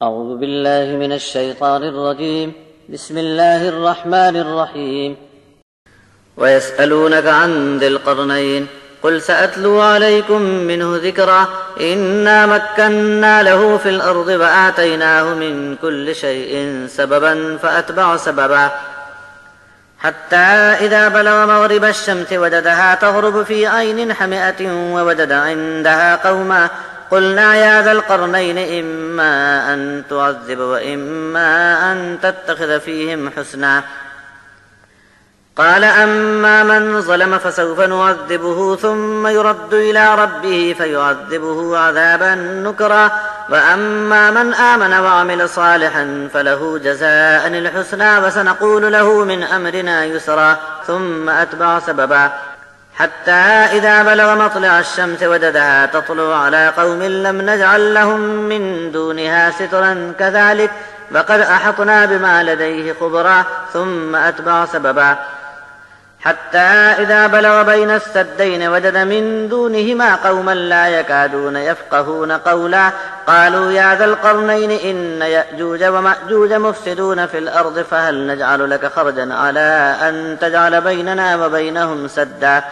أعوذ بالله من الشيطان الرجيم. بسم الله الرحمن الرحيم. ويسألونك عن ذي القرنين قل سأتلو عليكم منه ذكرا إنا مكنا له في الأرض وآتيناه من كل شيء سببا فأتبع سببا حتى إذا بلغ مغرب الشمس وجدها تغرب في عين حمئة ووجد عندها قوما قلنا يا ذا القرنين إما أن تعذب وإما أن تتخذ فيهم حسنا قال أما من ظلم فسوف نعذبه ثم يرد إلى ربه فيعذبه عذابا نكرا وأما من آمن وعمل صالحا فله جزاء الحسنى وسنقول له من أمرنا يسرا ثم أتبع سببا حتى إذا بلغ مطلع الشمس وجدها تطلع على قوم لم نجعل لهم من دونها سترا كذلك وقد أحطنا بما لديه خبرا ثم أتبع سببا حتى إذا بلغ بين السدين وجد من دونهما قوما لا يكادون يفقهون قولا قالوا يا ذا القرنين إن يأجوج ومأجوج مفسدون في الأرض فهل نجعل لك خرجا على أن تجعل بيننا وبينهم سدا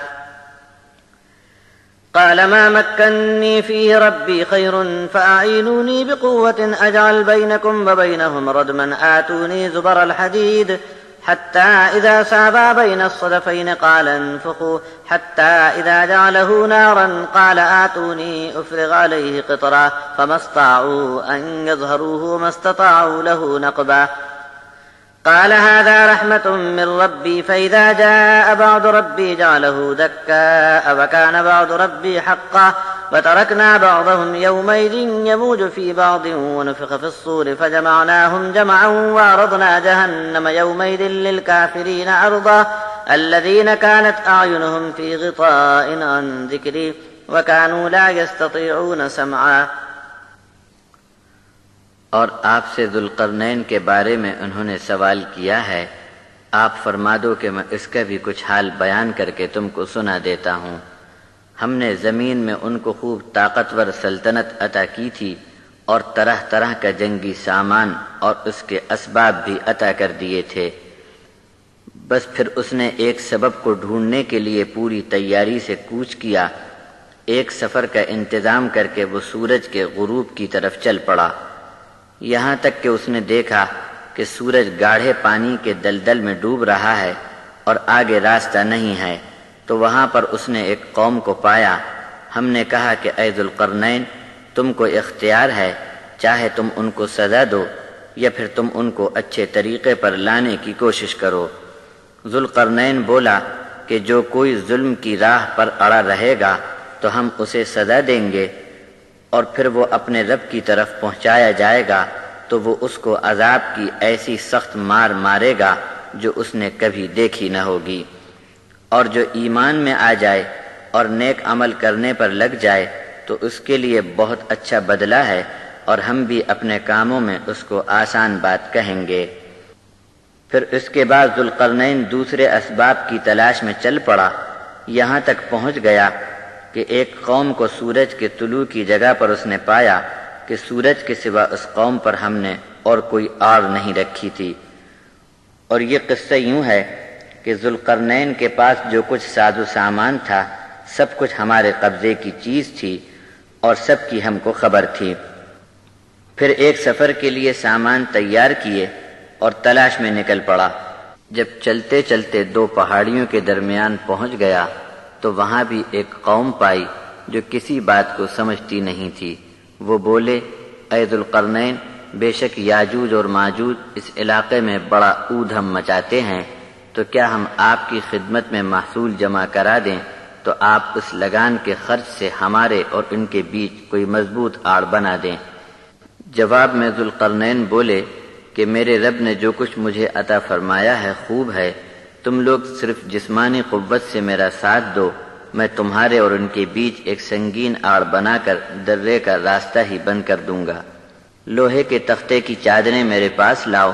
قال ما مكني فيه ربي خير فأعينوني بقوة أجعل بينكم وبينهم ردما آتوني زبر الحديد حتى إذا ساوى بين الصدفين قال انفخوا حتى إذا جعله نارا قال آتوني أفرغ عليه قطرا فما استطاعوا أن يظهروه وما استطاعوا له نقبا قال هذا رحمة من ربي فإذا جاء بعد ربي جعله دكاء وكان بعد ربي حقا وتركنا بعضهم يومئذ يموج في بعض ونفخ في الصور فجمعناهم جمعا وعرضنا جهنم يومئذ للكافرين عرضا الذين كانت أعينهم في غطاء عن ذكري وكانوا لا يستطيعون سمعا. اور آپ سے ذوالقرنین کے بارے میں انہوں نے سوال کیا ہے، آپ فرما دو کہ میں اس کا بھی کچھ حال بیان کر کے تم کو سنا دیتا ہوں. ہم نے زمین میں ان کو خوب طاقتور سلطنت عطا کی تھی اور طرح طرح کا جنگی سامان اور اس کے اسباب بھی عطا کر دیے تھے. بس پھر اس نے ایک سبب کو ڈھونڈنے کے لیے پوری تیاری سے کوچ کیا. ایک سفر کا انتظام کر کے وہ سورج کے غروب کی طرف چل پڑا، یہاں تک کہ اس نے دیکھا کہ سورج گاڑھے پانی کے دلدل میں ڈوب رہا ہے اور آگے راستہ نہیں ہے. تو وہاں پر اس نے ایک قوم کو پایا. ہم نے کہا کہ اے ذوالقرنین، تم کو اختیار ہے، چاہے تم ان کو سزا دو یا پھر تم ان کو اچھے طریقے پر لانے کی کوشش کرو. ذوالقرنین بولا کہ جو کوئی ظلم کی راہ پر اڑا رہے گا تو ہم اسے سزا دیں گے، اور پھر وہ اپنے رب کی طرف پہنچایا جائے گا تو وہ اس کو عذاب کی ایسی سخت مار مارے گا جو اس نے کبھی دیکھی نہ ہوگی. اور جو ایمان میں آ جائے اور نیک عمل کرنے پر لگ جائے تو اس کے لیے بہت اچھا بدلہ ہے، اور ہم بھی اپنے کاموں میں اس کو آسان بات کہیں گے. پھر اس کے بعد ذوالقرنین دوسرے اسباب کی تلاش میں چل پڑا. یہاں تک پہنچ گیا کہ ایک قوم کو سورج کے طلوع کی جگہ پر اس نے پایا کہ سورج کے سوا اس قوم پر ہم نے اور کوئی آڑ نہیں رکھی تھی. اور یہ قصہ یوں ہے کہ ذوالقرنین کے پاس جو کچھ ساز و سامان تھا سب کچھ ہمارے قبضے کی چیز تھی اور سب کی ہم کو خبر تھی. پھر ایک سفر کے لیے سامان تیار کیے اور تلاش میں نکل پڑا. جب چلتے چلتے دو پہاڑیوں کے درمیان پہنچ گیا تو وہاں بھی ایک قوم پائی جو کسی بات کو سمجھتی نہیں تھی. وہ بولے اے ذوالقرنین، بے شک یاجوج اور ماجوج اس علاقے میں بڑا اودھم مچاتے ہیں، تو کیا ہم آپ کی خدمت میں محصول جمع کرا دیں تو آپ اس لگان کے خرچ سے ہمارے اور ان کے بیچ کوئی مضبوط آڑ بنا دیں. جواب میں ذوالقرنین بولے کہ میرے رب نے جو کچھ مجھے عطا فرمایا ہے خوب ہے، تم لوگ صرف جسمانی قوت سے میرا ساتھ دو، میں تمہارے اور ان کے بیچ ایک سنگین آڑ بنا کر درے کا راستہ ہی بند کر دوں گا. لوہے کے تختے کی چادریں میرے پاس لاؤ.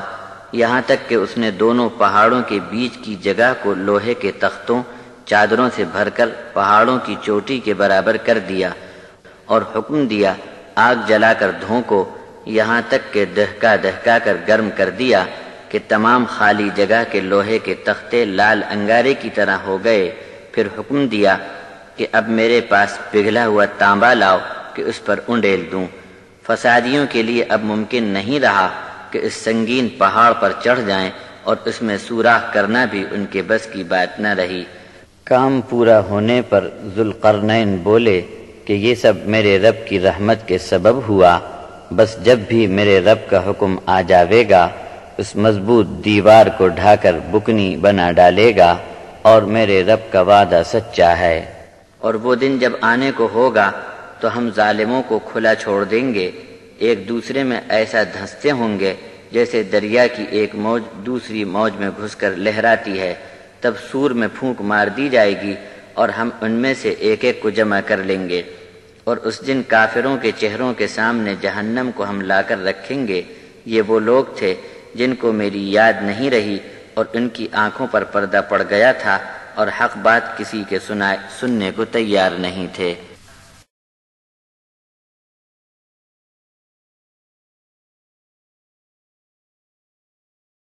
یہاں تک کہ اس نے دونوں پہاڑوں کے بیچ کی جگہ کو لوہے کے تختوں چادروں سے بھر کر پہاڑوں کی چوٹی کے برابر کر دیا اور حکم دیا آگ جلا کر دھوں کو، یہاں تک کہ دہکا دہکا کر گرم کر دیا کہ تمام خالی جگہ کے لوہے کے تختے لال انگارے کی طرح ہو گئے۔ پھر حکم دیا کہ اب میرے پاس پگھلا ہوا تانبا لاؤ کہ اس پر انڈیل دوں۔ فسادیوں کے لیے اب ممکن نہیں رہا کہ اس سنگین پہاڑ پر چڑھ جائیں اور اس میں سوراخ کرنا بھی ان کے بس کی بات نہ رہی۔ کام پورا ہونے پر ذوالقرنین بولے کہ یہ سب میرے رب کی رحمت کے سبب ہوا، بس جب بھی میرے رب کا حکم آ جاوے گا اس مضبوط دیوار کو ڈھا کر بکنی بنا ڈالے گا، اور میرے رب کا وعدہ سچا ہے۔ اور وہ دن جب آنے کو ہوگا تو ہم ظالموں کو کھلا چھوڑ دیں گے، ایک دوسرے میں ایسا دھنستے ہوں گے جیسے دریا کی ایک موج دوسری موج میں گھس کر لہراتی ہے۔ تب سور میں پھونک مار دی جائے گی اور ہم ان میں سے ایک ایک کو جمع کر لیں گے، اور اس دن کافروں کے چہروں کے سامنے جہنم کو ہم لا کر رکھیں گے۔ یہ وہ لوگ تھے جن کو میری یاد نہیں رہی اور ان کی آنکھوں پر پردہ پڑ گیا تھا اور حق بات کسی کے سننے کو تیار نہیں تھے۔